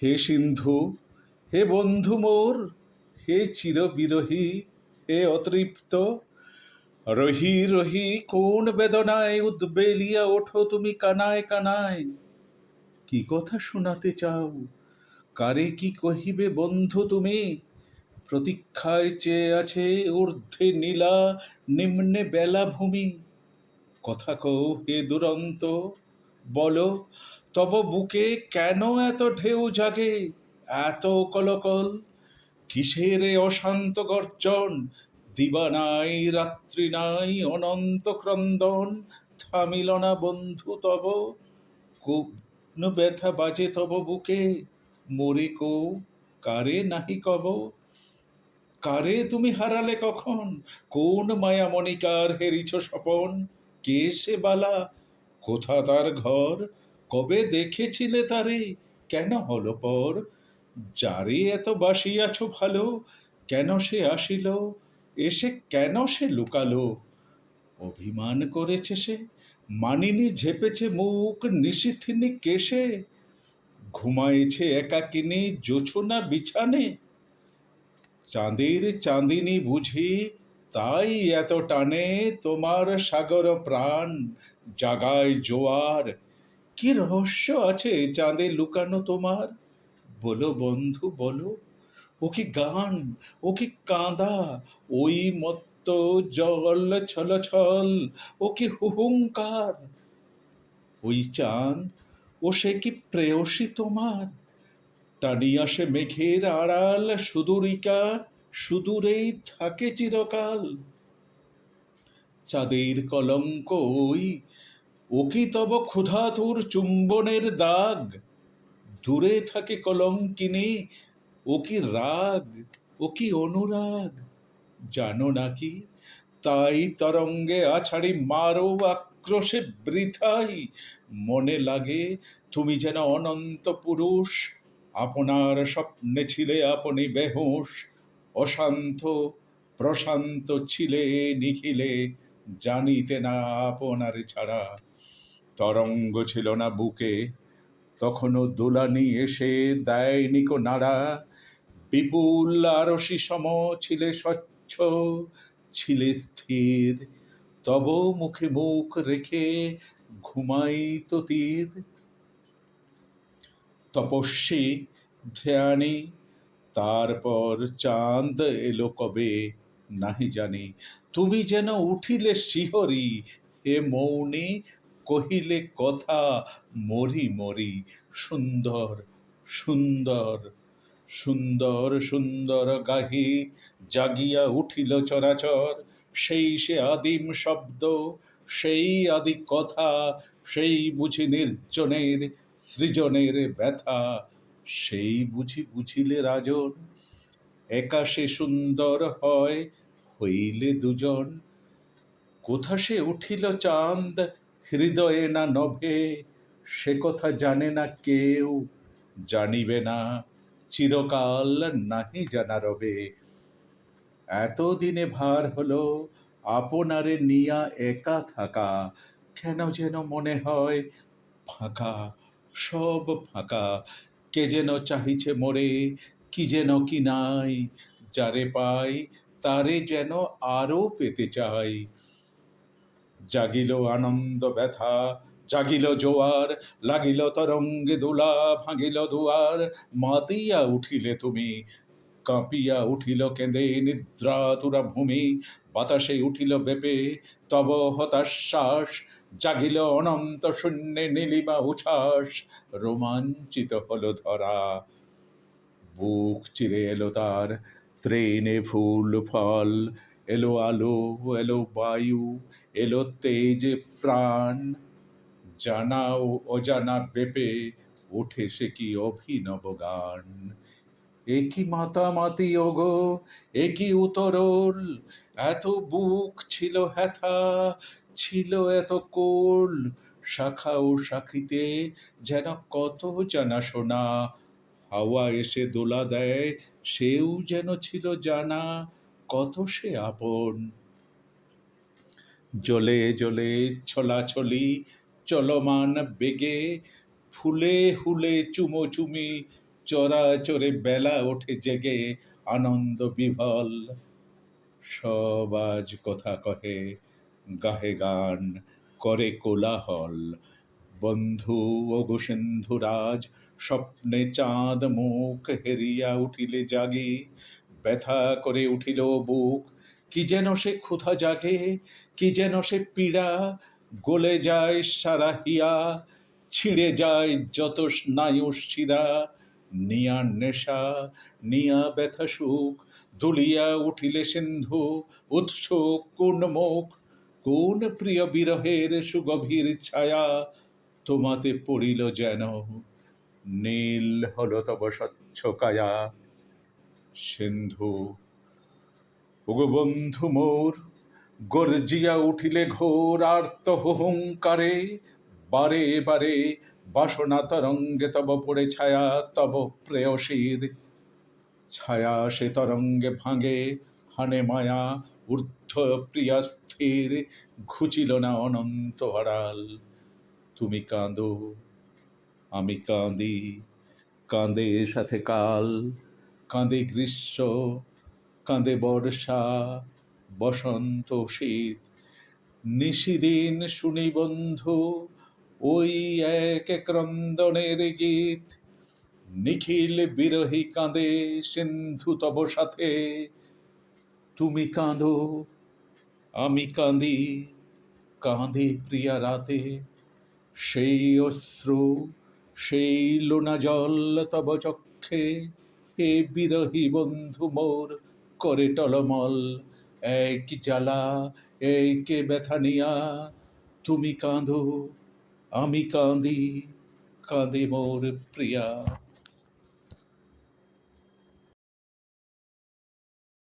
হে সিন্ধু, হে বন্ধু মোর, হে চিরবিরহী, হে অতৃপ্ত, রহি রহি কোন বেদনায় উদ্বেলিয়া ওঠো তুমি কানায় কানায়। কি কথা শোনাতে চাও, কারে কি কহিবে বন্ধু তুমি? প্রতীক্ষায় চেয়ে আছে ঊর্ধ্বে নীলা, নিম্নে বেলাভূমি। কথা কও হে দুরন্ত, বলো, তব বুকে কেন এত ঢেউ জাগে, এত কলকল? কিসের এ অশান্ত গর্জন? দিবা নাই রাত্রি নাই অনন্ত ক্রন্দন, থামিল না বন্ধু তব? কোন ব্যথা বাজে তব বুকে? মরে কো, কারে নাহি কব? কারে তুমি হারালে কখন? কোন মায়ামণিকার হেরিছ স্বপন? কে সে বালা? কোথা তার ঘর? কবে দেখেছিলে তারে? কেন হলো পর? যারে এত বাসিয়াছ ভালো, কেন সে আসিল? এসে কেন সে লুকালো? অভিমান করেছে সে, মানিনী ঝেপেছে মুখ নিশিথিনী কেশে, ঘুমাইছে একাকিনী জোছনা বিছানে। চাঁদের চাঁদিনী বুঝি, তাই এত টানে তোমার সাগর প্রাণ, জাগায় জোয়ার। কি রহস্য আছে চাঁদে লুকানো তোমার? বলো বন্ধু বলো। ও কি গান, ও কি কাঁদা, ওই মত্ত জল ছল ছল, ও কি হুহুঙ্কার? ওই চাঁদ, ও সে কি প্রেয়সী তোমার? টানিয়া সে মেঘের আড়াল সুদূরিকা, সুদূরেই থাকে চিরকাল। চাঁদের কলঙ্ক ওই, ও কি তব ক্ষুধাতুর চুম্বনের দাগ? দূরে থাকে কলঙ্কিনী, ও কি রাগ, ও কি অনুরাগ? জানো নাকি, তাই তরঙ্গে আছাড়ি মারো আক্রোশে বৃথাই। মনে লাগে তুমি যেন অনন্ত পুরুষ, আপনার স্বপ্নে ছিলে আপনি বেহুঁশ। অশান্ত প্রশান্ত ছিলে নিখিলে, জানিতে না আপনার ছাড়া। তরঙ্গ ছিল না বুকে, তখনও দোলানি এসে দেয়নি কো নাড়া। বিপুল আরশি সম ছিলে স্বচ্ছ, ছিলে স্থির, তব মুখে মুখ রেখে ঘুমাইত তীর। তপস্বী ধ্যানী, তারপর চাঁদ এলো কবে নাহি জানি। তুমি যেন উঠিলে শিহরি, হে মৌনী, কহিলে কথা মরি মরি। সুন্দর সুন্দর সুন্দর সুন্দর গাহি, জাগিয়া উঠিল চরাচর। সেই সে আদিম শব্দ, সেই আদি কথা, সেই বুঝি নির্জনের সৃজনের ব্যথা। সেই বুঝি বুঝিলে রাজন, একা সে সুন্দর হয়, হইলে দুজন। কোথা সে উঠিল চাঁদ, হৃদয়ে না নভে, সে কথা জানে না কেউ, জানিবে না, চিরকাল নাহি জানা রবে। এতদিনে ভার হলো আপনারে নিয়া একা থাকা, কেন যেন মনে হয় ফাঁকা, সব ফাঁকা। কে যেন চাহিছে মোরে, কি যেন কি নাই, যারে পাই তারে যেন আরো পেতে চাই। জাগিল আনন্দ ব্যথা, জাগিল জোয়ার, লাগিল তরঙ্গে দোলা, ভাঙিল দুয়ার। মাতিয়া উঠিলে তুমি, কাঁপিয়া উঠিল কেঁদে নিদ্রাতুরা ভূমি। বাতাসে উঠিল বেপে তব হতাশ্বাস, জাগিল অনন্ত শূন্যে নীলিমা উচ্ছ্বাস। রোমাঞ্চিত হলো ধরা, বুক চিরে এলো তার, ত্রেনে ফুল ফল, এলো আলো, এলো বায়ু, এলো তেজে প্রাণ। জানা ও অজানা বেপে ওঠে সে কি অভিনব গান। এ কি মাতামাতি ওগো, এ কি উতরল, এত বুক ছিল হেথা, ছিল এত কোল। শাখা ও শাখিতে যেন কত জানাশোনা, হাওয়া এসে দোলা দেয়, সেও যেন ছিল জানা, কত সে আপন। জ্বলে জ্বলে ছলাছলি চলমান বেগে, ফুলে হুলে চুমোচুমি, চরাচরে বেলা ওঠে জেগে আনন্দ বিভল। সব আজ কথা কহে, গাহে গান, করে কোলাহল। বন্ধু ওগো সিন্ধুরাজ, স্বপ্নে চাঁদ মুখ হেরিয়া উঠিলে জাগে, ব্যথা করে উঠিল বুক। কি যেন সে ক্ষুধা জাগে, কি যেন সে পীড়া, গলে যায় সারা হিয়া, ছিঁড়ে যায় যত স্নায়ু শিরা। নিয়া নেশা, নিয়া ব্যথা সুখ, দুলিয়া উঠিলে সিন্ধু, উৎসুক কোন মুখ, কোন প্রিয় বিরহের সুগভীর ছায়া তোমাতে পড়িল যেন, নীল হলো তব স্বচ্ছ কায়া। সিন্ধু ওগো বন্ধু মোর, গর্জিয়া উঠিলে ঘোর আর্ত হুহুঙ্কারে, বারে বারে বাসনা তরঙ্গে তব পড়ে ছায়া, তব প্রেয়সীর ছায়া সে তরঙ্গে ভাঙে, হানে মায়া ঊর্ধ্ব প্রিয়া স্থির, ঘুচিল না অনন্ত আড়াল। তুমি কাঁদো, আমি কাঁদি, কাঁদে সাথে কাল, কাঁদে গ্রীষ্ম, কাঁদে বর্ষা, বসন্ত শীত। নিশিদিন শুনি বন্ধু ওই এক ক্রন্দনের গীত। নিখিল বিরহী কাঁদে সিন্ধু তব সাথে, তুমি কাঁদো, আমি কাঁদি, কাঁদে প্রিয়া রাতে। সেই অশ্রু, সেই লোনা জল তব চক্ষে, হে বিরহী বন্ধু মোর করে টলমল। এক জ্বালা, এক ব্যথা নিয়া, তুমি কাঁদো, আমি কাঁদি, কাঁদে মোর প্রিয়া।